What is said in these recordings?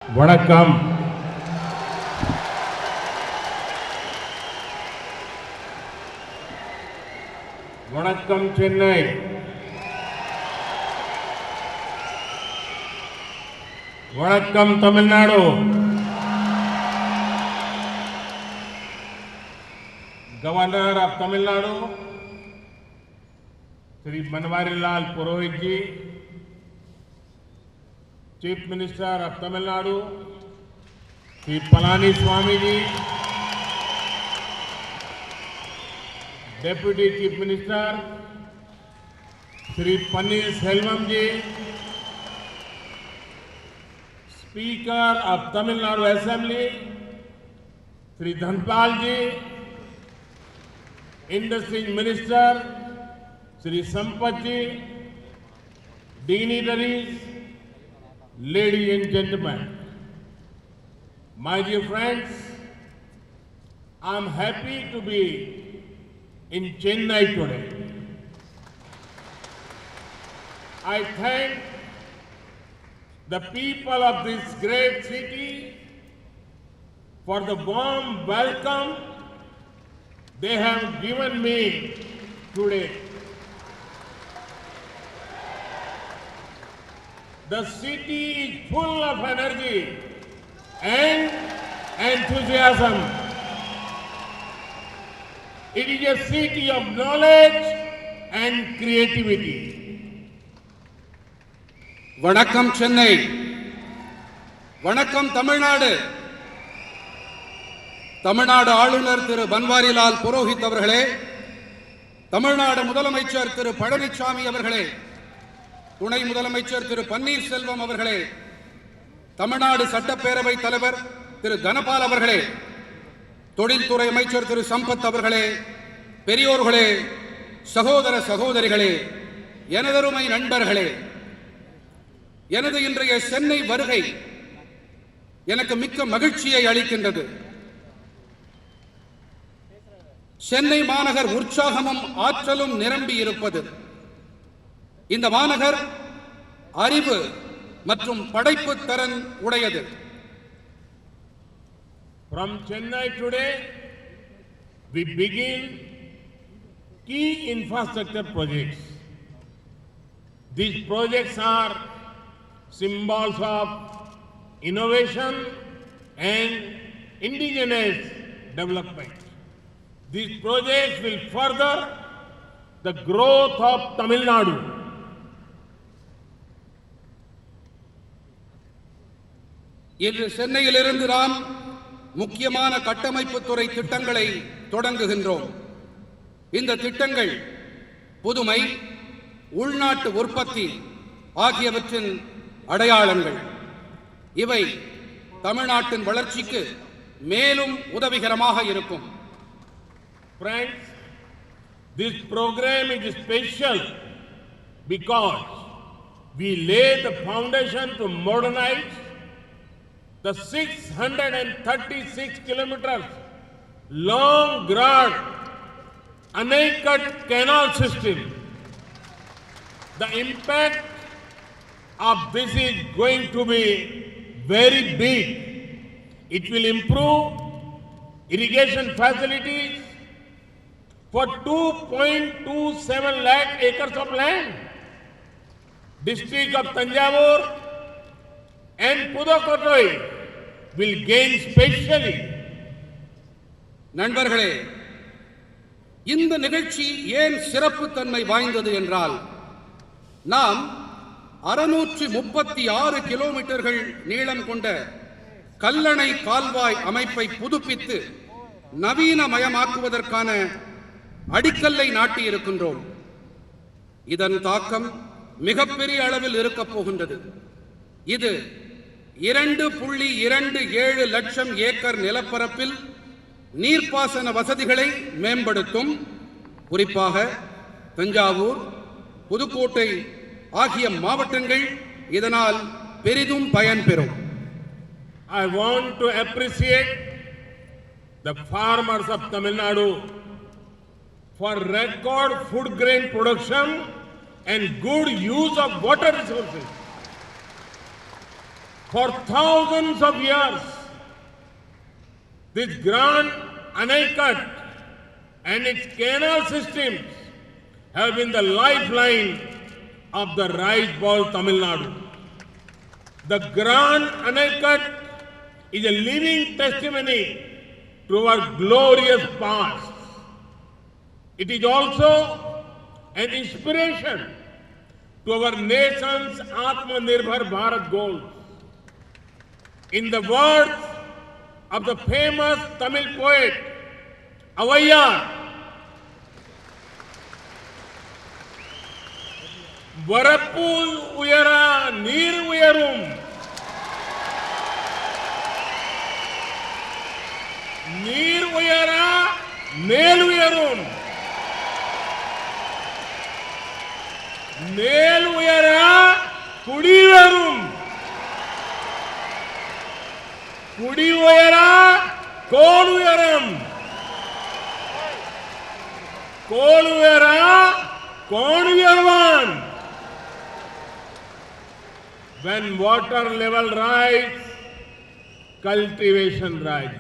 வணக்கம். வணக்கம் சென்னை. வணக்கம் Tamil Nadu. Governor of Tamil Nadu Shri Banwari Lal Purohit ji, chief minister of Tamil Nadu Shri Palaniswami ji, deputy chief minister Shri Panneerselvam ji, speaker of Tamil Nadu assembly Shri Dhanpal ji, industry minister Shri Sampath ji, dignitaries, ladies and gentlemen, my dear friends, I am happy to be in Chennai today. I thank the people of this great city for the warm welcome they have given me today. The city is full of energy and enthusiasm. It is a city of knowledge and creativity. வணக்கம் சென்னை, வணக்கம் தமிழ்நாடு. தமிழ்நாடு ஆளுநர் திரு பன்வாரிலால் புரோஹித் அவர்களே, தமிழ்நாடு முதலமைச்சர் திரு பழனிசாமி அவர்களே, துணை முதலமைச்சர் திரு பன்னீர்செல்வம் அவர்களே, தமிழ்நாடு சட்டப்பேரவை தலைவர் திரு தனபால் அவர்களே, தொழில்துறை அமைச்சர் திரு சம்பத் அவர்களே, பெரியோர்களே, சகோதர சகோதரிகளே, எனதருமை நண்பர்களே, எனது இன்றைய சென்னை வருகை எனக்கு மிக்க மகிழ்ச்சியை அளிக்கின்றது. சென்னை மாநகர் உற்சாகமும் ஆற்றலும் நிரம்பி இருப்பது. இந்த மாநகர் அறிவு மற்றும் படைப்பு திறன் உடையது. From Chennai today, we begin key infrastructure projects. These projects are symbols of innovation and indigenous development. These projects will further the growth of Tamil Nadu. இன்று சென்னையிலிருந்து நாம் முக்கியமான கட்டமைப்பு துறை திட்டங்களை தொடங்குகின்றோம். இந்த திட்டங்கள் புதுமை, உள்நாட்டு உற்பத்தி ஆகியவற்றின் அடையாளங்கள். இவை தமிழ்நாட்டின் வளர்ச்சிக்கு மேலும் உதவிகரமாக இருக்கும். Friends, this program is special because we lay the foundation to modernize the 636 kilometers long Grand Anicut canal system. The impact of this is going to be very big. It will improve irrigation facilities for 2.27 lakh acres of land. District of Tanjavur and Pudukkottai will gain specially. நண்பர்களே, இந்த நிகழ்ச்சி ஏன் சிறப்பு தன்மை வாய்ந்தது என்றால், நாம் 636 கிலோமீட்டர்கள் நீளம் கொண்ட கல்லணை கால்வாய் அமைப்பை புதுப்பித்து நவீனமயமாக்குவதற்கான அடிக்கல்லை நாட்டி இருக்கின்றோம். இதன் தாக்கம் மிகப்பெரிய அளவில் இருக்கப் போகின்றது. இது 2.27 லட்சம் ஏக்கர் நிலப்பரப்பில் நீர்ப்பாசன வசதிகளை மேம்படுத்தும். குறிப்பாக தஞ்சாவூர், புதுக்கோட்டை ஆகிய மாவட்டங்கள் இதனால் பெரிதும் பயன்பெறும். I want to appreciate the farmers of Tamil Nadu for record food grain production and good use of water resources. For thousands of years, this Grand Anicut and its canal systems have been the lifeline of the rice bowl Tamil Nadu. The Grand Anicut is a living testimony to our glorious past. It is also an inspiration to our nation's Atmanirbhar Bharat goals. In the words of the famous Tamil poet Avaiyar, Varappul uyara neer uyarum, neer uyara nel uyarum, nel uyara kudi uyarum, kudi uyara kol uyaram, kol uyara kon uyarvan. When water level rises, cultivation rises.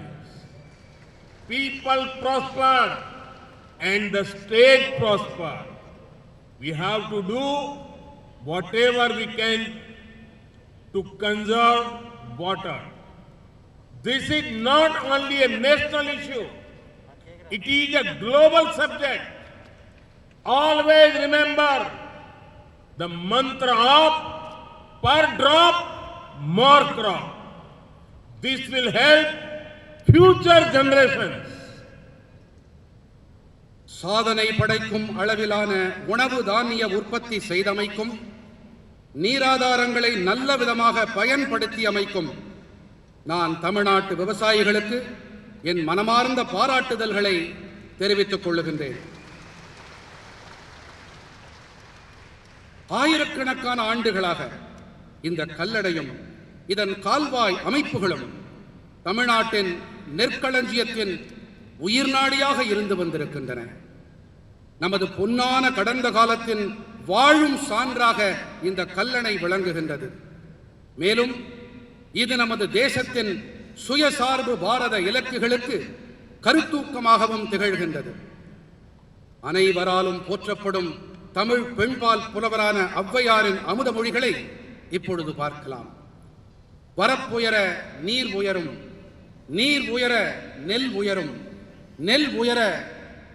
People prosper and the state prosper. We have to do whatever we can to conserve water. This is not only a national issue, it is a global subject. Always remember the mantra of per drop, more crop. This will help future generations. சாதனை படைக்கும் அளவிலான உணவு தானிய உற்பத்தி செய்தமைக்கும் நீராதாரங்களை நல்ல விதமாக பயன்படுத்தி அமைக்கும் நான் தமிழ்நாட்டு விவசாயிகளுக்கு என் மனமார்ந்த பாராட்டுதல்களை தெரிவித்துக் கொள்ளுகின்றேன். ஆயிரக்கணக்கான ஆண்டுகளாக இந்த கல்லடையும் இதன் கால்வாய் அமைப்புகளும் தமிழ்நாட்டின் நெற்களஞ்சியத்தின் உயிர்நாடியாக இருந்து வந்திருக்கின்றன. நமது பொன்னான கடந்த காலத்தின் வாழும் சான்றாக இந்த கல்லணை விளங்குகின்றது. மேலும் இது நமது தேசத்தின் சுயசார்பு பாரத இலக்குகளுக்கு கருத்தூக்கமாகவும் திகழ்கின்றது. அனைவராலும் போற்றப்படும் தமிழ் பெண்பால் புலவரான ஔவையாரின் அமுத மொழிகளை இப்பொழுது பார்க்கலாம். வரப்புயர நீர் உயரும், நீர் உயர நெல் உயரும், நெல் உயர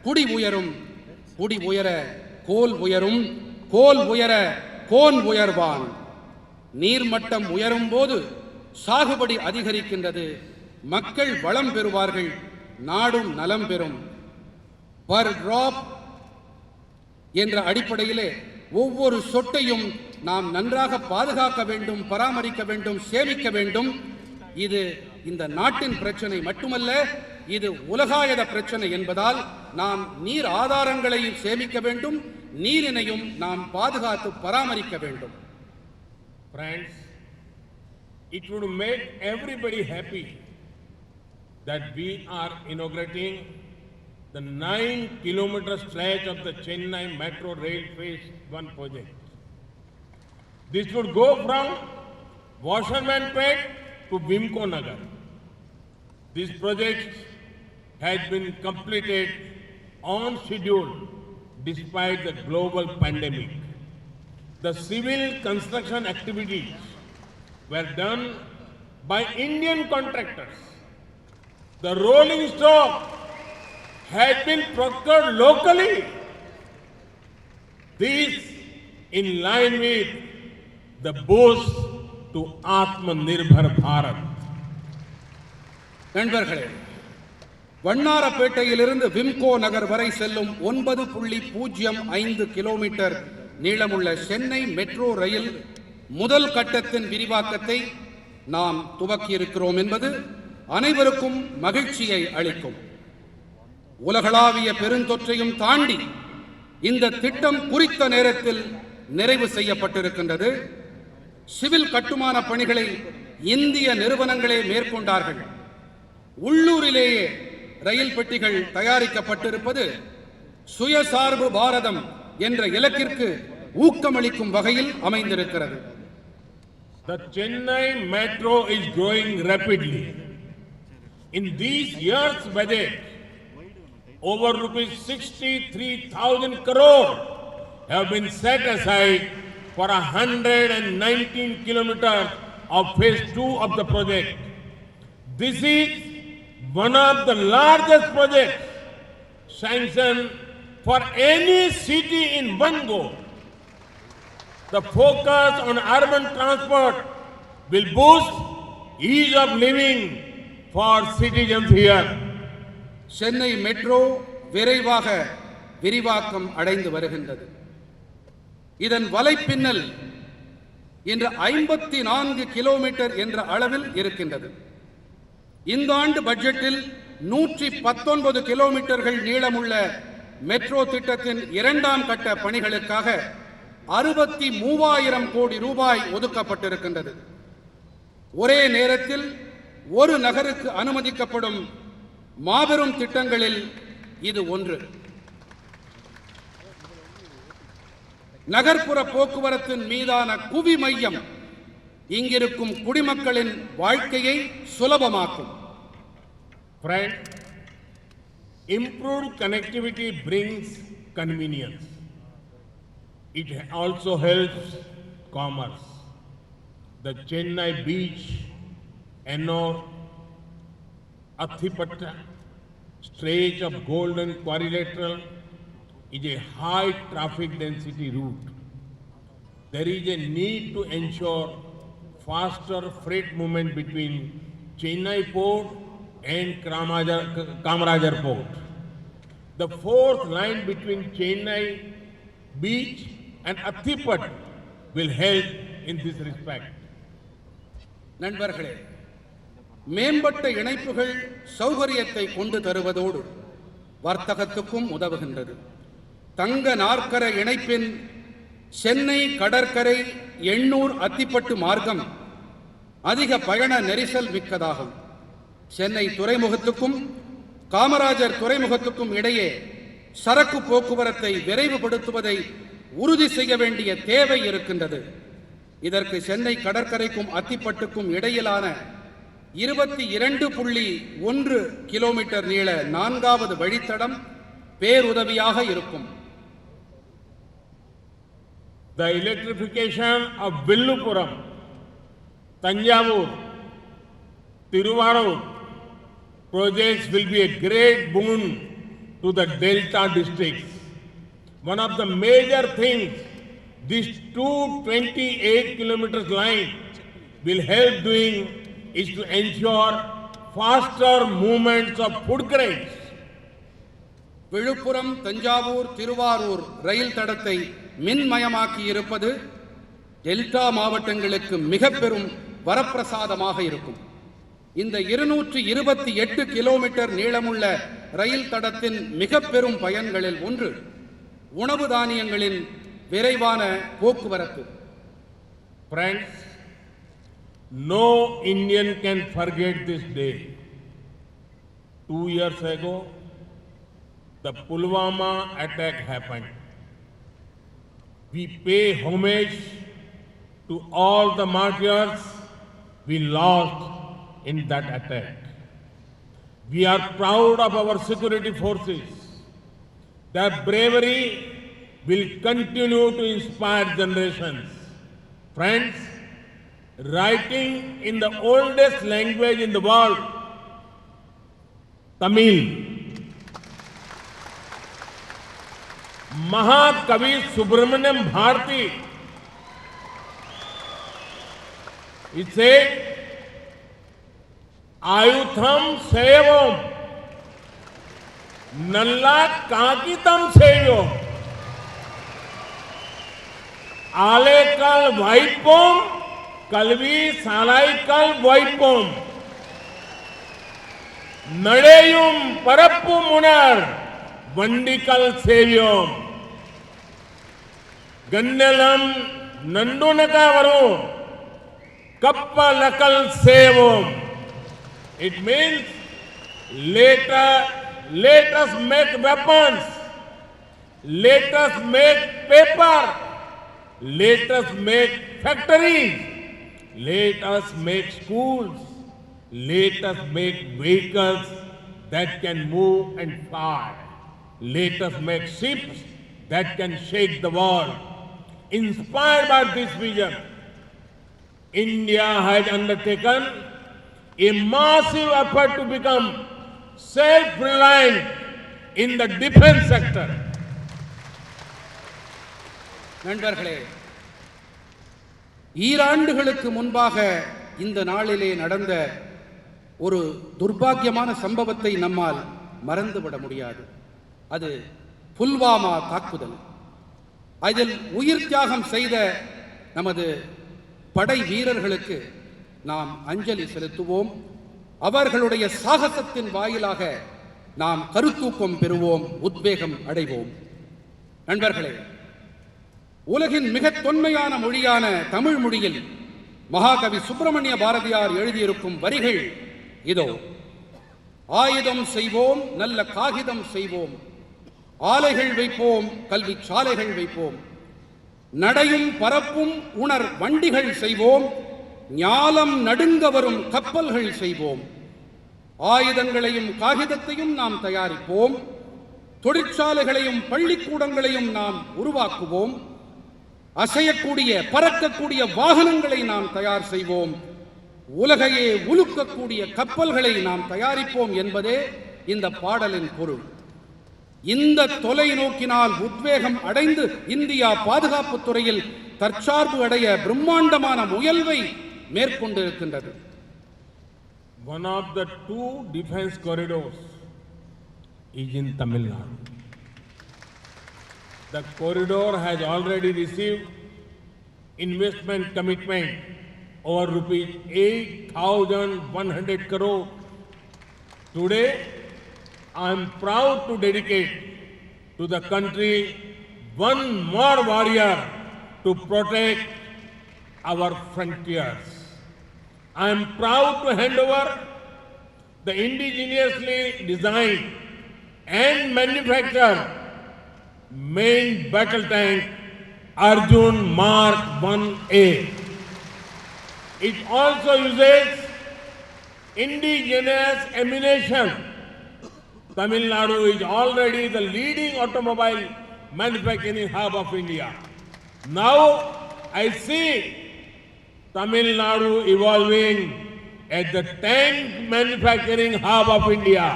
குடி உயரும், குடி உயர கோல் உயரும், கோல் உயர கோன் உயர்வான். நீர்மட்டம் உயரும் போது சாகுபடி அதிகரிக்கின்றது, மக்கள் வளம் பெறுவார்கள், நாடும் நலம் பெறும். பர் டிராப் என்ற அடிப்படையிலே ஒவ்வொரு சொட்டையும் நாம் நன்றாக பாதுகாக்க வேண்டும், பராமரிக்க வேண்டும், சேமிக்க வேண்டும். இது இந்த நாட்டின் பிரச்சனை மட்டுமல்ல, இது உலகாயத பிரச்சனை என்பதால் நாம் நீர் ஆதாரங்களை சேமிக்க வேண்டும், நீரினையும் நாம் பாதுகாத்து பராமரிக்க வேண்டும். Friends, it would make everybody happy that we are inaugurating the 9-kilometer stretch of the Chennai Metro Rail Phase 1 project. This would go from Washermanpet to Vimko Nagar. This project has been completed on schedule despite the global pandemic. The civil construction activities were done by Indian contractors. The rolling stock had been procured locally. This in line with the boost to Atmanirbhar Bharat. நண்பர்களே, வண்ணாரப்பேட்டையிலிருந்து விம்கோ நகர் வரை செல்லும் 9.05 kilometre நீளமுள்ள Chennai metro rail முதல் கட்டத்தின் விரிவாக்கத்தை நாம் துவக்கியிருக்கிறோம் என்பது அனைவருக்கும் மகிழ்ச்சியை அளிக்கும். உலகளாவிய பெருந்தொற்றையும் தாண்டி இந்த திட்டம் குறித்த நேரத்தில் நிறைவு செய்யப்பட்டிருக்கின்றது. சிவில் கட்டுமான பணிகளை இந்திய நிறுவனங்களே மேற்கொண்டார்கள். உள்ளூரிலேயே ரயில் பெட்டிகள் தயாரிக்கப்பட்டிருப்பது சுயசார்பு பாரதம் என்ற இலக்கிற்கு ஊக்கமளிக்கும் வகையில் அமைந்திருக்கிறது. The Chennai Metro is growing rapidly. In these year's budget, over rupees 63,000 crore have been set aside for 119 kilometers of phase 2 of the project. This is one of the largest projects sanctioned for any city in one go. The focus on urban transport will boost ease of living for citizens here. Chennai metro விரைவாக விரிவாக்கம் அடைந்து வருகின்றது. இதன் வலைப்பின்னல் இன்று 54 kilometre என்ற அளவில் இருக்கின்றது. இந்த ஆண்டு பட்ஜெட்டில் 119 கிலோமீட்டர்கள் நீளமுள்ள மெட்ரோ திட்டத்தின் இரண்டாம் கட்ட பணிகளுக்காக 63,000 கோடி ரூபாய் ஒதுக்கப்பட்டிருக்கின்றது. ஒரே நேரத்தில் ஒரு நகருக்கு அனுமதிக்கப்படும் மாபெரும் திட்டங்களில் இது ஒன்று. நகர்ப்புற போக்குவரத்தின் மீதான குவி மையம் இங்கிருக்கும் குடிமக்களின் வாழ்க்கையை சுலபமாக்கும். Friends, improved connectivity brings convenience. It also helps commerce. The Chennai beach, Ennore, Athipatta stretch of Golden Quadrilateral is a high traffic density route. There is a need to ensure faster freight movement between Chennai port and Kamarajar port. The fourth line between Chennai beach and Athipat will help in this respect. நண்பர்களே, மேம்பட்ட இணைப்புகள் சௌகரியத்தை கொண்டு தருவதோடு வர்த்தகத்துக்கும் உதவுகின்றது. தங்க நாற்கர இணைப்பின் சென்னை கடற்கரை எண்ணூர் அத்திப்பட்டு மார்க்கம் அதிக பயண நெரிசல் மிக்கதாகும். சென்னை துறைமுகத்துக்கும் காமராஜர் துறைமுகத்துக்கும் இடையே சரக்கு போக்குவரத்தை விரைவுபடுத்துவதை உறுதி செய்ய வேண்டிய தேவை இருக்கின்றது. இதற்கு சென்னை கடற்கரைக்கும் அத்திப்பட்டுக்கும் இடையிலான 22.1 கிலோமீட்டர் நீள 4வது வழித்தடம் பேருதவியாக இருக்கும். The electrification of Villupuram, Tanjavur, Tiruvarur projects will be a great boon to the Delta districts. One of the major things this 228 kilometers line will help doing is to ensure faster movements of food grains. Villupuram Thanjavur Thiruvarur ரயில் தடத்தை மின்மயமாக்கி இருப்பது delta மாவட்டங்களுக்கு மிக பெரும் வரப்பிரசாதமாக இருக்கும். இந்த 228 kilometre நீளமுள்ள ரயில் தடத்தின் மிக பெரும் பயன்களில் ஒன்று உணவு தானியங்களின் விரைவான போக்குவரத்து. Friends, no Indian can forget this day. 2 years ago, the Pulwama attack happened. We pay homage to all the martyrs we lost in that attack. We are proud of our security forces. Their bravery will continue to inspire generations. Friends, writing in the oldest language in the world, Tamil, Mahakavi Subramaniam Bharati, he said, Ayutham Sevam, Nalla Kakitam Sevam, Alekal Vaipom, Kalvi Salaikal Vaipom, Nadeyum Parappu Munar, Vandikal Sevyom, Gannalam Nandunakavaru, Kappalakal Sevom. It means let us make weapons, let us make paper, let us make factories, let us make schools, let us make vehicles that can move and fly. Let us make ships that can shake the world. Inspired by this vision, India has undertaken a massive effort to become self-reliant in the defense sector. நண்பர்களே, ஈராண்டுகளுக்கு முன்பாக இந்த நாளிலே நடந்த ஒரு துர்பாக்கியமான சம்பவத்தை நம்மால் மறந்துவிட முடியாது. அது புல்வாமா தாக்குதல். அதில் உயிர் தியாகம் செய்த நமது படை வீரர்களுக்கு நாம் அஞ்சலி செலுத்துவோம். அவர்களுடைய சாகசத்தின் வாயிலாக நாம் கருத்தூக்கம் பெறுவோம், உத்வேகம் அடைவோம். நண்பர்களே, உலகின் மிக தொன்மையான மொழியான தமிழ் மொழியில் மகாகவி சுப்பிரமணிய பாரதியார் எழுதியிருக்கும் வரிகள் இதோ. ஆயுதம் செய்வோம், நல்ல காகிதம் செய்வோம், ஆலைகள் வைப்போம், கல்வி சாலைகள் வைப்போம், நடையும் பரப்பும் உணர் வண்டிகள் செய்வோம், ஞாலம் நடுங்க வரும் கப்பல்கள் செய்வோம், ஆயுதங்களையும் காகிதத்தையும் நாம் தயாரிப்போம், தொழிற்சாலைகளையும் பள்ளிக்கூடங்களையும் நாம் உருவாக்குவோம், அசையக்கூடிய பறக்கக்கூடிய வாகனங்களை நாம் தயார் செய்வோம், உலகையே உலுக்கக்கூடிய கப்பல்களை நாம் தயாரிப்போம் என்பதே இந்த பாடலின் பொருள். இந்த தொலைநோக்கினால் உத்வேகம் அடைந்து இந்தியா பாதுகாப்பு துறையில் தற்சார்பு அடைய பிரம்மாண்டமான முயல்வை மேற்கொண்டிருக்கின்றது. One of the two defense corridors is in Tamil Nadu. The corridor has already received investment commitment over rupees 8,100 crore. Today, I am proud to dedicate to the country one more warrior to protect our frontiers. I am proud to hand over the indigenously designed and manufactured main battle tank Arjun Mark 1A. It also uses indigenous ammunition. Tamil Nadu is already the leading automobile manufacturing hub of India. Now I see Tamil Nadu evolving as the tank manufacturing hub of India.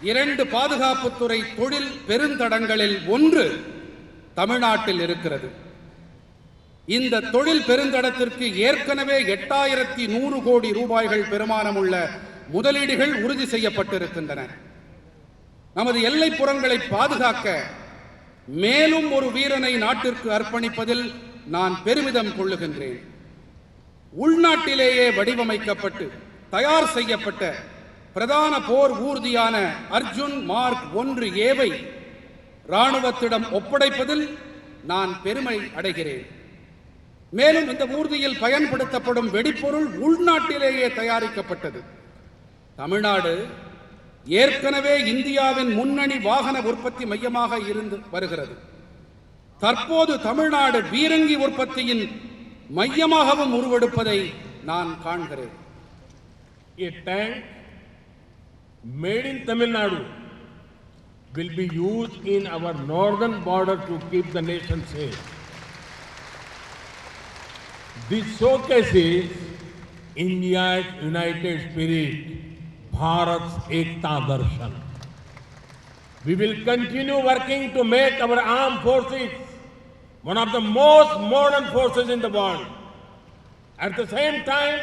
இரண்டு பாதுகாப்புத்துறை தொழில் பெருந்தடங்களில் ஒன்று தமிழ்நாட்டில் இருக்கிறது. இந்த தொழில் பெருந்தடத்திற்கு ஏற்கனவே 8100 கோடி ரூபாய்கள் பெருமானமுள்ள முதலீடுகள் உறுதி செய்யப்பட்டிருக்கின்றன. நமது எல்லைப்புறங்களை பாதுகாக்க மேலும் ஒரு வீரனை நாட்டிற்கு அர்ப்பணிப்பதில் நான் பெருமிதம் கொள்ளுகின்றேன். உள்நாட்டிலேயே வடிவமைக்கப்பட்டு தயார் செய்யப்பட்ட பிரதான போர் ஊர்தியான அர்ஜுன் மார்க் 1ஏவை இராணுவத்திடம் ஒப்படைப்பதில் நான் பெருமை அடைகிறேன். மேலும் இந்த ஊர்தியில் பயன்படுத்தப்படும் வெடிப்பொருள் உள்நாட்டிலேயே தயாரிக்கப்பட்டது. தமிழ்நாடு ஏற்கனவே இந்தியாவின் முன்னணி வாகன உற்பத்தி மையமாக இருந்து வருகிறது. தற்போது தமிழ்நாடு பீரங்கி உற்பத்தியின் மையமாகவும் உருவெடுப்பதை நான் காண்கிறேன். A tank made in Tamil Nadu will be used in our northern border to keep the nation safe. This showcases India's united spirit, Bharat's Ekta Darshan. We will continue working to make our armed forces one of the most modern forces in the world. At the same time,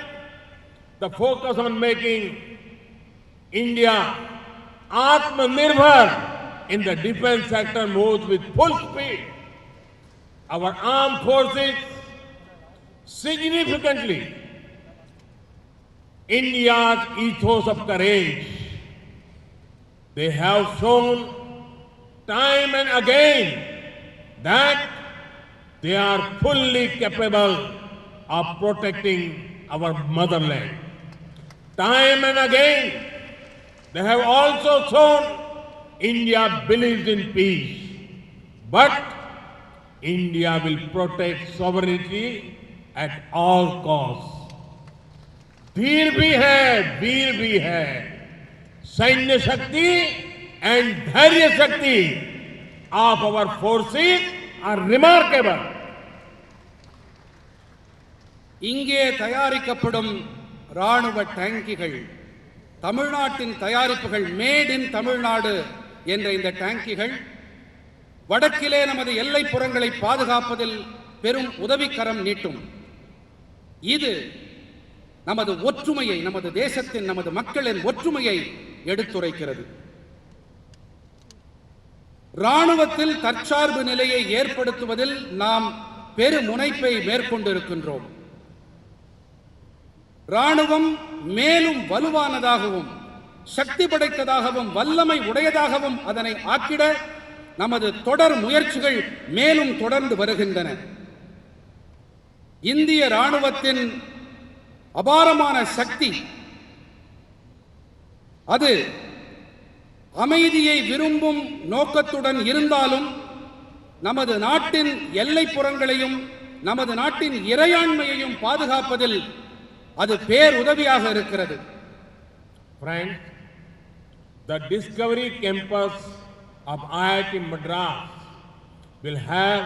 the focus on making India Atmanirbhar in the defense sector moves with full speed. Our armed forces significantly India's ethos of courage. They have shown time and again that they are fully capable of protecting our motherland. Time and again, they have also shown India believes in peace. But India will protect sovereignty at all costs. वीर भी है सैन्य शक्ति and धैर्य शक्ति of our forces are remarkable. இங்கே தயாரிக்கப்படும் ராணுவ டேங்கிகள், தமிழ்நாட்டின் தயாரிப்புகள், மேட் இன் தமிழ்நாடு என்ற இந்த டேங்கிகள் வடக்கிலே நமது எல்லைப்புறங்களை பாதுகாப்பதில் பெரும் உதவிக்கரம் நீட்டும். இது நமது ஒற்றுமையை, நமது தேசத்தின், நமது மக்களின் ஒற்றுமையை எடுத்துரைக்கிறது. ராணுவத்தில் தற்சார்பு நிலையை ஏற்படுத்துவதில் நாம் பெருமுனைப்பை மேற்கொண்டிருக்கின்றோம். ராணுவம் மேலும் வலுவானதாகவும் சக்தி படைத்ததாகவும் வல்லமை உடையதாகவும் அதனை ஆக்கிட நமது தொடர் முயற்சிகள் மேலும் தொடர்ந்து வருகின்றன. இந்திய ராணுவத்தின் அபாரமான சக்தி அது அமைதியை விரும்பும் நோக்கத்துடன் இருந்தாலும் நமது நாட்டின் எல்லைப்புறங்களையும் நமது நாட்டின் இறையாண்மையையும் பாதுகாப்பதில் அது பேருதவியாக இருக்கிறது. Friends, the Discovery Campus of IIT Madras will have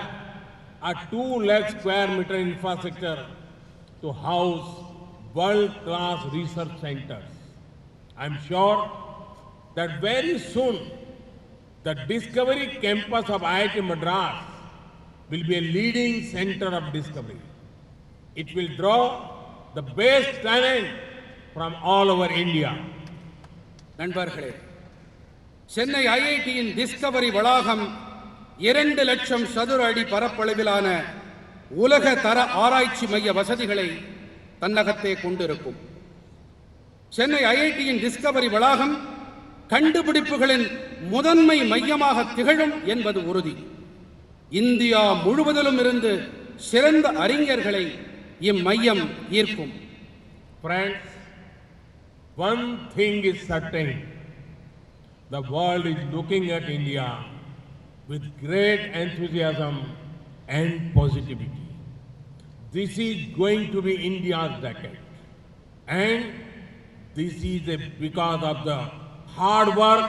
a 2 lakh square meter infrastructure to house world-class research centers. I am sure that very soon the Discovery Campus of IIT Madras will be a leading center of discovery. It will draw the best talent from all over India. நண்பர்களே, Chennai ஐஐடியின் Discovery வளாகம் 2 லட்சம் சதுர அடி பரப்பளவிலான உலக தர ஆராய்ச்சி மைய வசதிகளை தன்னகத்தே கொண்டிருக்கும். சென்னை ஐஐடியின் டிஸ்கவரி வளாகம் கண்டுபிடிப்புகளின் முதன்மை மையமாக திகழும் என்பது உறுதி. இந்தியா முழுவதிலும் இருந்து சிறந்த அறிஞர்களை இம்மையம் ஈர்க்கும். Friends, one thing is certain, the world is looking at India with great enthusiasm and positivity. This is going to be India's decade, and this is because of the hard work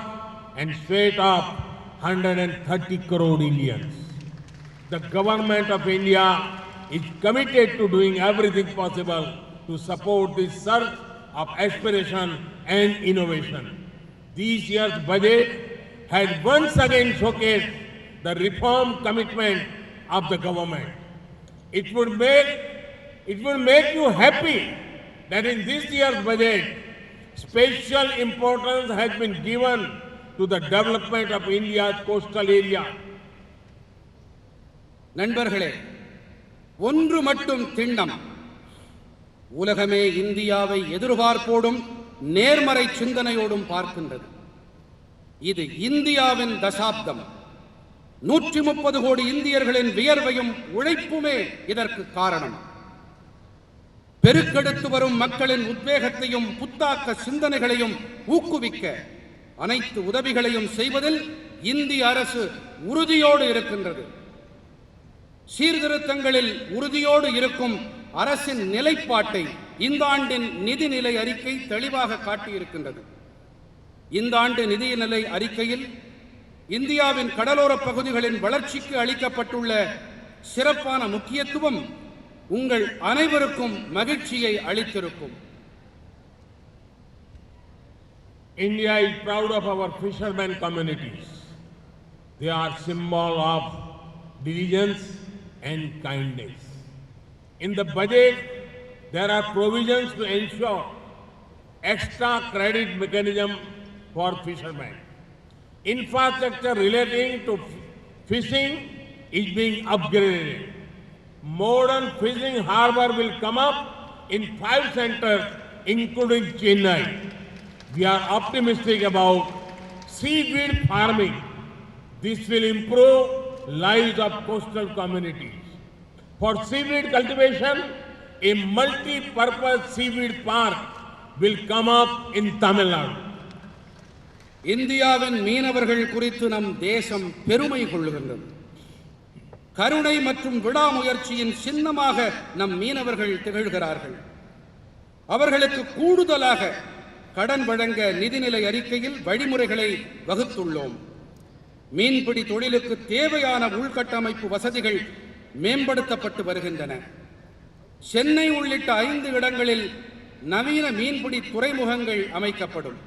and sweat of 130 crore Indians. The government of India is committed to doing everything possible to support this surge of aspiration and innovation. This year's budget has once again showcased the reform commitment of the government. It would make you happy that in this year's budget, special importance has been given to the development of India's coastal area. நண்பர்களே, ஒன்று மட்டும் திண்ணம், உலகமே இந்தியாவை எதிர்பார்ப்போடும் நேர்மறை சிந்தனையோடும் பார்க்கின்றது. இது இந்தியாவின் தசாப்தம். 130 கோடி இந்தியர்களின் வியர்வையும் உழைப்புமே இதற்கு காரணம். பெருக்கெடுத்து வரும் மக்களின் உத்வேகத்தையும் புத்தாக்க சிந்தனைகளையும் ஊக்குவிக்க அனைத்து உதவிகளையும் செய்வதில் இந்திய அரசு உறுதியோடு இருக்கின்றது. சீர்திருத்தங்களில் உறுதியோடு இருக்கும் அரசின் நிலைப்பாட்டை இந்த ஆண்டின் நிதிநிலை அறிக்கை தெளிவாக காட்டியிருக்கின்றது. இந்த ஆண்டு நிதிநிலை அறிக்கையில் இந்தியாவின் கடலோர பகுதிகளின் வளர்ச்சிக்கு அளிக்கப்பட்டுள்ள சிறப்பான முக்கியத்துவம் உங்கள் அனைவருக்கும் மகிழ்ச்சியை அளித்திருக்கும். India is proud of our fishermen communities. They are symbol of diligence and kindness. In the budget, there are provisions to ensure extra credit mechanism for fishermen. Infrastructure relating to fishing is being upgraded. Modern fishing harbor will come up in 5 centers, including Chennai. We are optimistic about seaweed farming. This will improve lives of coastal communities. For seaweed cultivation, a multi-purpose seaweed park will come up in Tamil Nadu. இந்தியாவின் மீனவர்கள் குறித்து நம் தேசம் பெருமை கொள்கின்றது. கருணை மற்றும் விடாமுயற்சியின் சின்னமாக நம் மீனவர்கள் திகழ்கிறார்கள். அவர்களுக்கு கூடுதலாக கடன் வழங்க நிதிநிலை அறிக்கையில் வழிமுறைகளை வகுத்துள்ளோம். மீன்பிடி தொழிலுக்கு தேவையான உள்கட்டமைப்பு வசதிகள் மேம்படுத்தப்பட்டு வருகின்றன. சென்னை உள்ளிட்ட 5 இடங்களில் நவீன மீன்பிடி துறைமுகங்கள் அமைக்கப்படும்.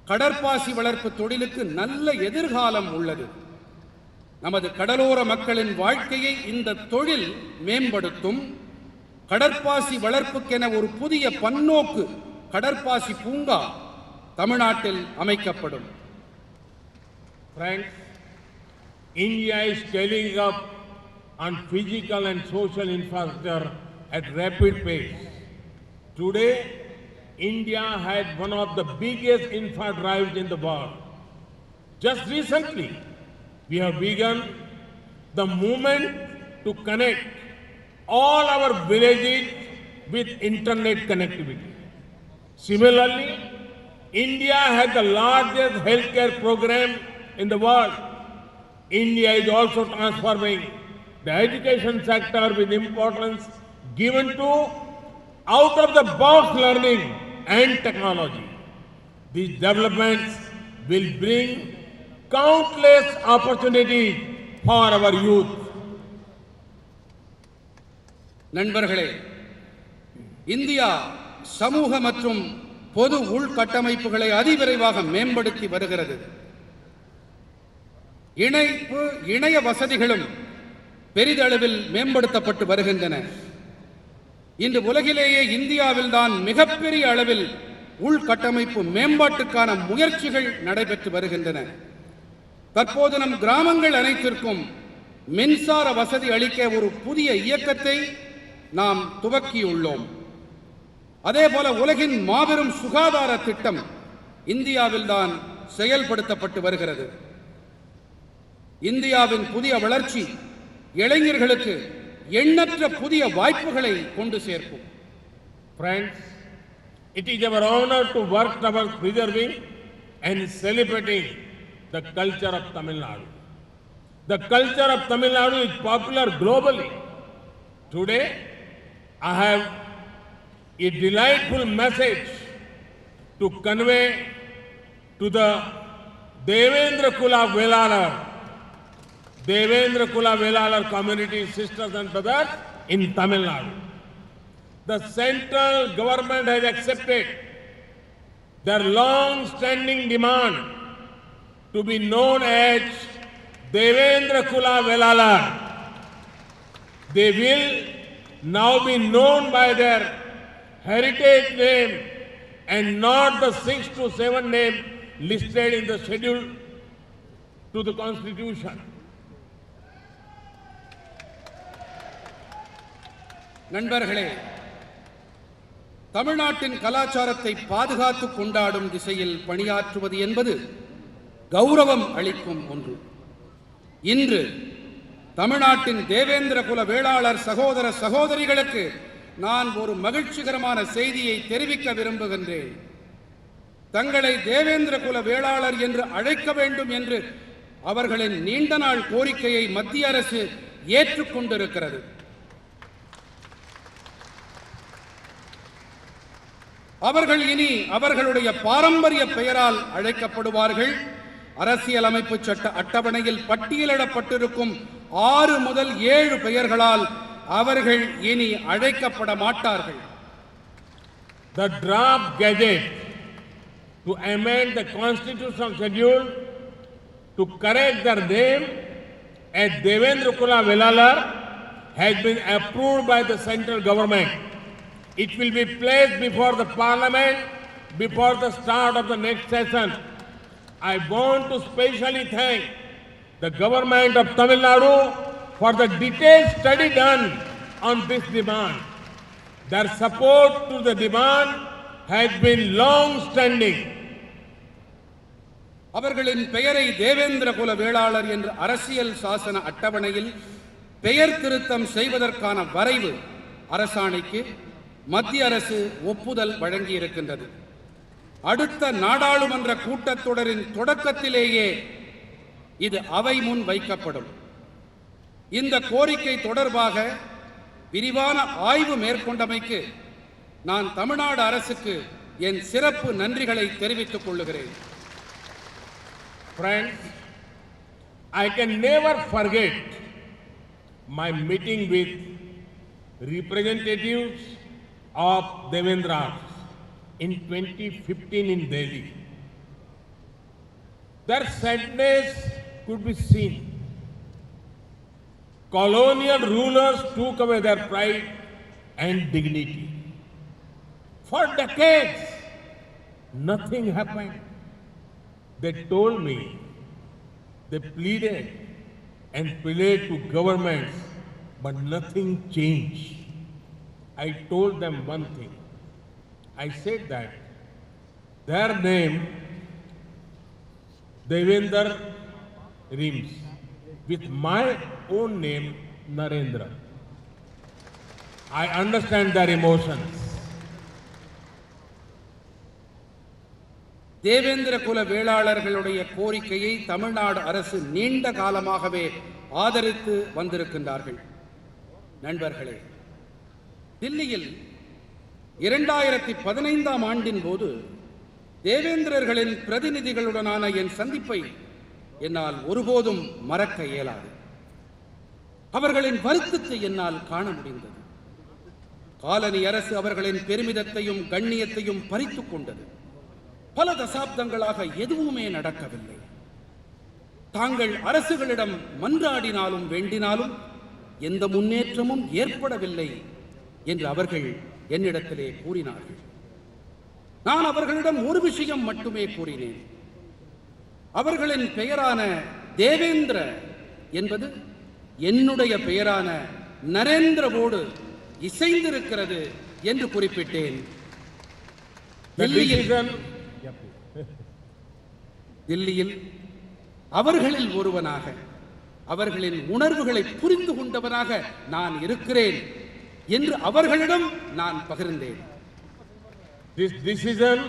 கடற்பாசி வளர்ப்பு தொழிலுக்கு நல்ல எதிர்காலம் உள்ளது. நமது கடலோர மக்களின் வாழ்க்கையை இந்த தொழில் மேம்படுத்தும். கடற்பாசி வளர்ப்புக்கென ஒரு புதிய பன்னோக்கு கடற்பாசி பூங்கா தமிழ்நாட்டில் அமைக்கப்படும். Friends, India is scaling up on physical and social infrastructure at rapid pace. Today, India had one of the biggest infra drives in the world. Just recently, we have begun the movement to connect all our villages with internet connectivity. Similarly, India has the largest healthcare program in the world. India is also transforming the education sector with importance given to out-of-the-box learning and technology. These developments will bring countless opportunities for our youth. நண்பர்களே, India சமூக மற்றும் பொது உள்கட்டமைப்புகளை அதிவிரைவாக மேம்படுத்தி வருகிறது. இணைய வசதிகளும் பெரிதளவில் மேம்படுத்தப்பட்டு வருகின்றன. இன்று உலகிலேயே இந்தியாவில்தான் மிகப்பெரிய அளவில் உள்கட்டமைப்பு மேம்பாட்டுக்கான முயற்சிகள் நடைபெற்று வருகின்றன. தற்போது நம் கிராமங்கள் அனைத்திற்கும் மின்சார வசதி அளிக்க ஒரு புதிய இயக்கத்தை நாம் துவக்கியுள்ளோம். அதேபோல உலகின் மாபெரும் சுகாதார திட்டம் இந்தியாவில்தான் செயல்படுத்தப்பட்டு வருகிறது. இந்தியாவின் புதிய வளர்ச்சி இளைஞர்களுக்கு எண்ணற்ற புதிய வாய்ப்புகளை கொண்டு சேர்க்கும். Friends, it is our honor to work towards preserving and celebrating the culture of Tamil Nadu. The culture of Tamil Nadu is popular globally. Today, I have a delightful message to convey to the Devendra Kula Velalar community, sisters and brothers in Tamil Nadu. The central government has accepted their long-standing demand to be known as Devendra Kula Velalar. They will now be known by their heritage name and not the 6 to 7 name listed in the schedule to the Constitution. நண்பர்களே, தமிழ்நாட்டின் கலாச்சாரத்தை பாதுகாத்து கொண்டாடும் திசையில் பணியாற்றுவது என்பது கௌரவம் அளிக்கும் ஒன்று. இன்று தமிழ்நாட்டின் தேவேந்திர குல வேளாளர் சகோதர சகோதரிகளுக்கு நான் ஒரு மகிழ்ச்சிகரமான செய்தியை தெரிவிக்க விரும்புகின்றேன். தங்களை தேவேந்திர குல வேளாளர் என்று அழைக்க வேண்டும் என்று அவர்களின் நீண்ட நாள் கோரிக்கையை மத்திய அரசு ஏற்றுக்கொண்டிருக்கிறது. அவர்கள் இனி அவர்களுடைய பாரம்பரிய பெயரால் அழைக்கப்படுவார்கள். அரசியலமைப்பு சட்ட அட்டவணையில் பட்டியலிடப்பட்டிருக்கும் 6 முதல் 7 பெயர்களால் அவர்கள் இனி அழைக்கப்பட மாட்டார்கள். The draft gazette to amend the constitutional schedule to correct their name as Devendra Kula Velalar has been approved by the central government. It will be placed before the parliament before the start of the next session. I want to specially thank the government of Tamil Nadu for the detailed study done on this demand. Their support to the demand has been long-standing. அவர்களின் பெயரை தேவேந்திர குல வேளாளர் என்ற அரசியல் சாசன அட்டவணையில் பெயர் திருத்தம் செய்வதற்கான வரைவு அரசாணைக்கு மத்திய அரசு ஒப்புதல் வழங்கியிருக்கின்றது. அடுத்த நாடாளுமன்ற கூட்டத்தொடரின் தொடக்கத்திலேயே இது அவை முன் வைக்கப்படும். இந்த கோரிக்கை தொடர்பாக விரிவான ஆய்வு மேற்கொண்டமைக்கு நான் தமிழ்நாடு அரசுக்கு என் சிறப்பு நன்றிகளை தெரிவித்துக் கொள்கிறேன். Friends, I can never forget my meeting with representatives of Devendra in 2015 in Delhi. Their sadness could be seen. Colonial rulers took away their pride and dignity. For decades, nothing happened. They told me, they pleaded and pleaded to governments, but nothing changed. I told them one thing. I said that their name, Devendra, rhymes with my own name, Narendra. I understand their emotions. Devendra குல வேளாளர்களுடைய கோரிக்கையை தமிழ்நாடு அரசு நீண்ட காலமாகவே ஆதரித்து வந்திருக்கின்றார்கள். நண்பர்களே, தில்லியில் 2015ஆம் ஆண்டின் போது தேவேந்திரர்களின் பிரதிநிதிகளுடனான என் சந்திப்பை என்னால் ஒருபோதும் மறக்க இயலாது. அவர்களின் வருத்தத்தை என்னால் காண முடிந்தது. காலனி அரசு அவர்களின் பெருமிதத்தையும் கண்ணியத்தையும் பறித்துக் கொண்டது. பல தசாப்தங்களாக எதுவுமே நடக்கவில்லை. தாங்கள் அரசுகளிடம் மன்றாடினாலும் வேண்டினாலும் எந்த முன்னேற்றமும் ஏற்படவில்லை என்று அவர்கள் என்னிடத்திலே கூறினார்கள். நான் அவர்களிடம் ஒரு விஷயம் மட்டுமே கூறினேன். அவர்களின் பெயரான தேவேந்திர என்பது என்னுடைய பெயரான நரேந்திரவோடு இசைந்திருக்கிறது என்று குறிப்பிட்டேன். தில்லியில் அவர்களில் ஒருவனாக, அவர்களின் உணர்வுகளை புரிந்து கொண்டவனாக நான் இருக்கிறேன் என்று அவர்களிடம் நான் பகிர்ந்தேன். This decision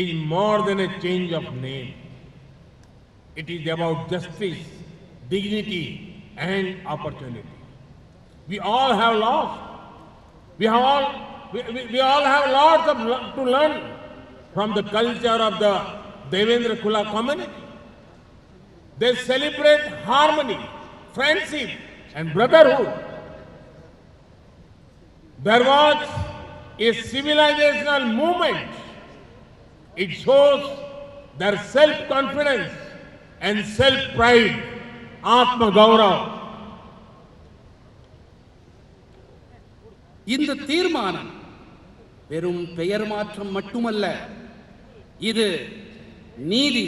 is more than a change of name. It is about justice, dignity, and opportunity. We all have lost. We all have lots to learn from the culture of the Devendra Kula community. They celebrate harmony, friendship, and brotherhood. There was a civilizational movement. It shows their self-confidence and self-pride, Atma Gaurav. இந்த தீர்மானம் வெறும் பெயர் மாற்றம் மட்டுமல்ல, இது நீதி,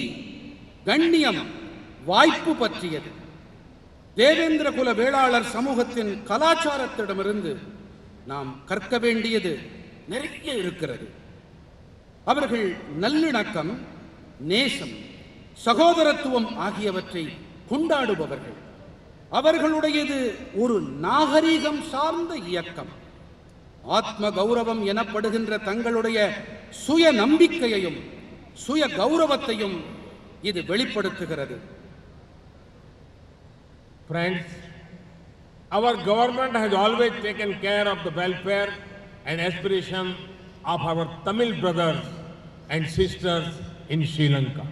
கண்ணியம், வாய்ப்பு பற்றியது. தேவேந்திர குல வேளாளர் சமூகத்தின் கலாச்சாரத்திடமிருந்து நாம் கற்க வேண்டியது நிறைய இருக்கிறது. அவர்கள் நல்லிணக்கம், நேசம், சகோதரத்துவம் ஆகியவற்றை கொண்டாடுபவர்கள். அவர்களுடையது ஒரு நாகரீகம் சார்ந்த இயக்கம். ஆத்ம கௌரவம் எனப்படுகின்ற தங்களுடைய சுய நம்பிக்கையையும் சுய கௌரவத்தையும் இது வெளிப்படுத்துகிறது. Friends, our government has always taken care of the welfare and aspiration of our Tamil brothers and sisters in Sri Lanka.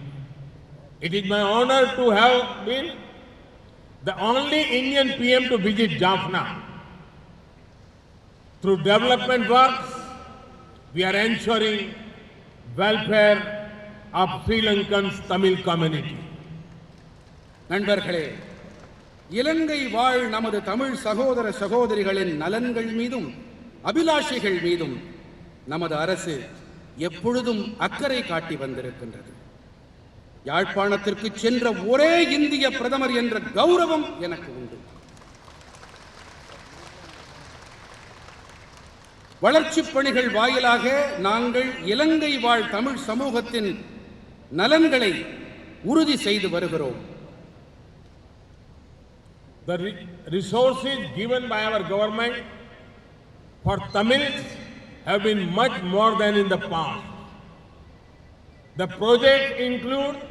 It is my honor to have been the only Indian PM to visit Jaffna. Through development works, we are ensuring welfare of Sri Lankan's Tamil community. நண்பர்களே, இலங்கை வாழ் நமது தமிழ் சகோதர சகோதரிகளின் நலன்கள் மீதும் அபிலாஷைகள் மீதும் நமது அரசு எப்பொழுதும் அக்கறை காட்டி வந்திருக்கின்றது. யாழ்ப்பாணத்திற்கு சென்ற ஒரே இந்திய பிரதமர் என்ற கௌரவம் எனக்கு உண்டு. வளர்ச்சிப் பணிகள் வாயிலாக நாங்கள் இலங்கை வாழ் தமிழ் சமூகத்தின் நலன்களை உறுதி செய்து வருகிறோம். The resources given by our government for Tamils have been much more than in the past. The project includes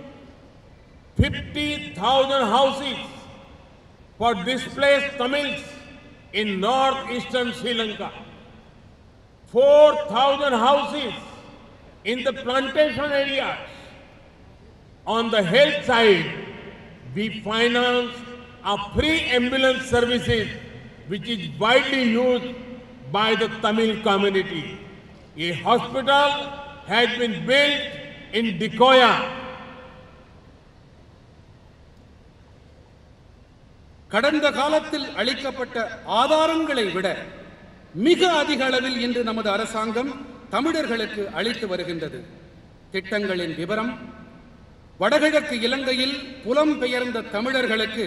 50,000 houses for displaced Tamils in northeastern Sri Lanka. 4,000 houses in the plantation areas. On the health side, we finance a free ambulance services which is widely used by the Tamil community. A hospital has been built in Dikoya. கடந்த காலத்தில் அளிக்கப்பட்ட ஆதாரங்களை விட மிக அதிக அளவில் இன்று நமது அரசாங்கம் தமிழர்களுக்கு அளித்து வருகின்றது. திட்டங்களின் விவரம்: வடகிழக்கு இலங்கையில் புலம்பெயர்ந்த தமிழர்களுக்கு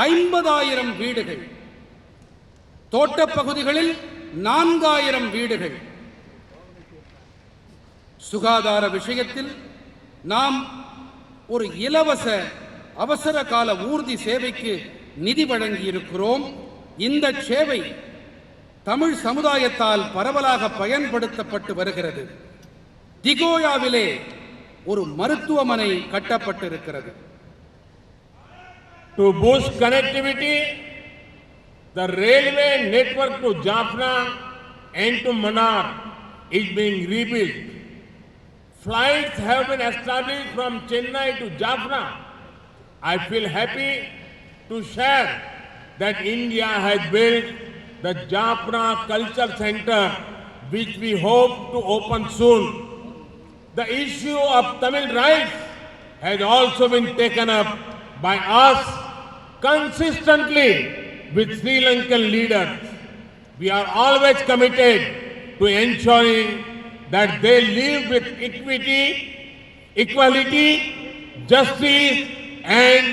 50,000 வீடுகள், தோட்டப்பகுதிகளில் 4,000 வீடுகள். சுகாதார விஷயத்தில் நாம் ஒரு இலவச அவசர கால ஊர்தி சேவைக்கு நிதி வழங்கியிருக்கிறோம். இந்த சேவை தமிழ் சமுதாயத்தால் பரவலாக பயன்படுத்தப்பட்டு வருகிறது. திகோயாவிலே ஒரு மருத்துவமனை கட்டப்பட்டிருக்கிறது. To boost connectivity, the railway network to Jaffna and to Mannar is being rebuilt. Flights have been established from Chennai to Jaffna. I feel happy to share that India has built the Jaffna Culture Center, which we hope to open soon. The issue of Tamil rights has also been taken up by us consistently with Sri Lankan leaders. We are always committed to ensuring that they live with equality, justice and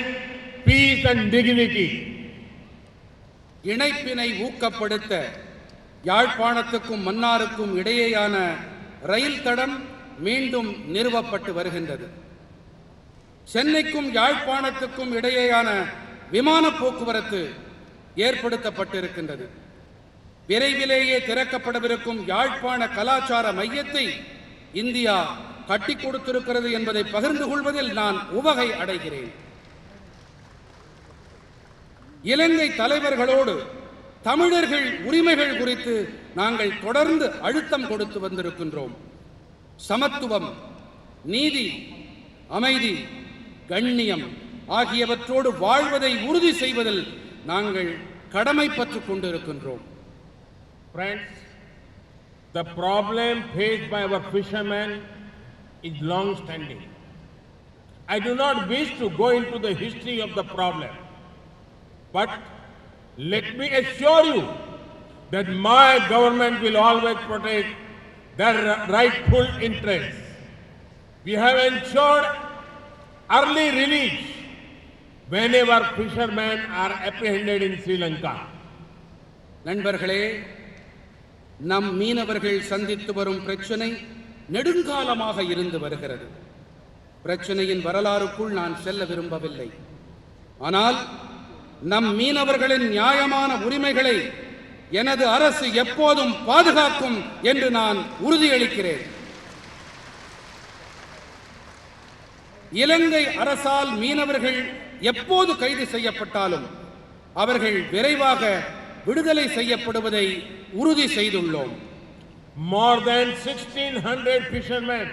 peace and dignity. இணைப்பினை ஊக்கப்படுத்த யாழ்ப்பாணத்துக்கும் மன்னாருக்கும் இடையேயான ரயில் தடம் மீண்டும் நிறுவப்பட்டு வருகின்றது. சென்னைக்கும் யாழ்ப்பாணத்துக்கும் இடையேயான விமான போக்குவரத்து ஏற்படுத்தப்பட்டிருக்கின்றது. விரைவிலேயே திறக்கப்படவிருக்கும் யாழ்ப்பாண கலாச்சார மையத்தை இந்தியா கட்டி கொடுத்திருக்கிறது என்பதை பகிர்ந்து கொள்வதில் நான் உவகை அடைகிறேன். இலங்கை தலைவர்களோடு தமிழர்கள் உரிமைகள் குறித்து நாங்கள் தொடர்ந்து அழுத்தம் கொடுத்து வந்திருக்கின்றோம். சமத்துவம், நீதி, அமைதி, கண்ணியம் ஆகியவற்றோடு வாழ்வதை உறுதி செய்வதில் நாங்கள் கடமைப்பட்டுக் கொண்டிருக்கின்றோம். Friends, the problem faced by our fishermen is long standing. I do not wish to go into the history of the problem. But let me assure you that my government will always protect their rightful interests. We have ensured early release whenever fishermen are apprehended in Sri Lanka. நண்பர்களே, நம் மீனவர்கள் சந்தித்து வரும் பிரச்சனை நெடுங்காலமாக இருந்து வருகிறது. பிரச்சனையின் வரலாறுக்குள் நான் செல்ல விரும்பவில்லை. ஆனால் நம் மீனவர்களின் நியாயமான உரிமைகளை எனது அரசு எப்போதும் பாதுகாக்கும் என்று நான் உறுதியளிக்கிறேன். இலங்கை அரசால் மீனவர்கள் எப்போது கைது செய்யப்பட்டாலும் அவர்கள் விரைவாக விடுதலை செய்யப்படுவதை உறுதி செய்துள்ளோம். More than 1,600 fishermen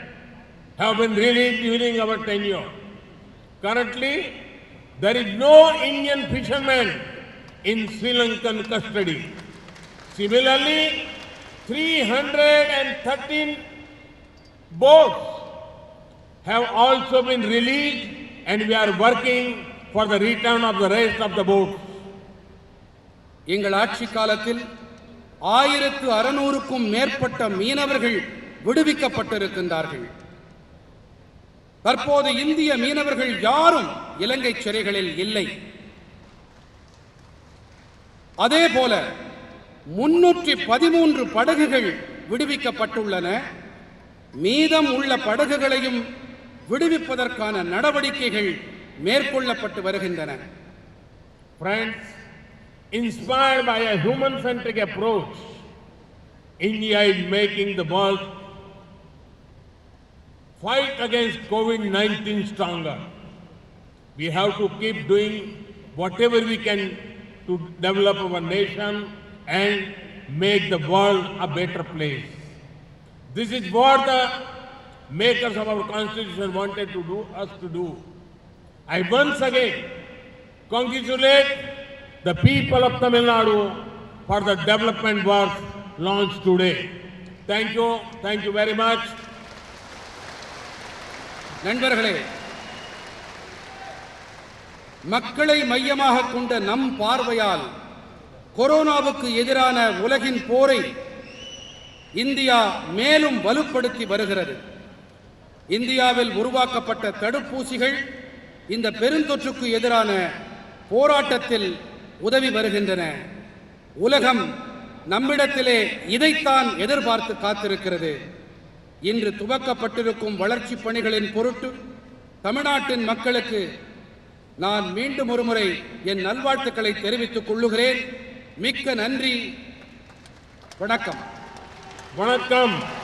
have been released during our tenure. Currently, there is no Indian fisherman in Sri Lankan custody. Similarly, 313 boats have also been released and we are working for the return of the rest of the boats. எங்கள் ஆட்சி காலத்தில் 1600க்கும் மேற்பட்ட மீனவர்கள் விடுவிக்கப்பட்டிருக்கின்றார்கள். தற்போது இந்திய மீனவர்கள் யாரும் இலங்கை சிறைகளில் இல்லை. அதேபோல 313 படகுகள் விடுவிக்கப்பட்டுள்ளன. மீதம் உள்ள படகுகளையும் விடுவிப்பதற்கான நடவடிக்கைகள் மேற்கொள்ளப்பட்டு வருகின்றன. Friends, inspired by a human-centric approach, India is making the world fight against COVID-19 stronger. We have to keep doing whatever we can to develop our nation and make the world a better place. This is what the makers of our constitution wanted to do, us to do. I once again congratulate the people of Tamil Nadu for the development work launched today. Thank you very much. நண்பர்களே, மக்களை மையமாக கொண்ட நம் பார்வையால் கொரோனாவுக்கு எதிரான உலகின் போரை இந்தியா மேலும் வலுப்படுத்தி வருகிறது. இந்தியாவில் உருவாக்கப்பட்ட தடுப்பூசிகள் இந்த பெருந்தொற்றுக்கு எதிரான போராட்டத்தில் உதவி வருகின்றன. உலகம் நம்மிடத்திலே இதைத்தான் எதிர்பார்த்து காத்திருக்கிறது. இன்று துவக்கப்பட்டிருக்கும் வளர்ச்சி பணிகளின் பொருட்டு தமிழ்நாட்டின் மக்களுக்கு நான் மீண்டும் ஒருமுறை என் நல்வாழ்த்துக்களை தெரிவித்துக் கொள்ளுகிறேன். மிக்க நன்றி. வணக்கம். வணக்கம்.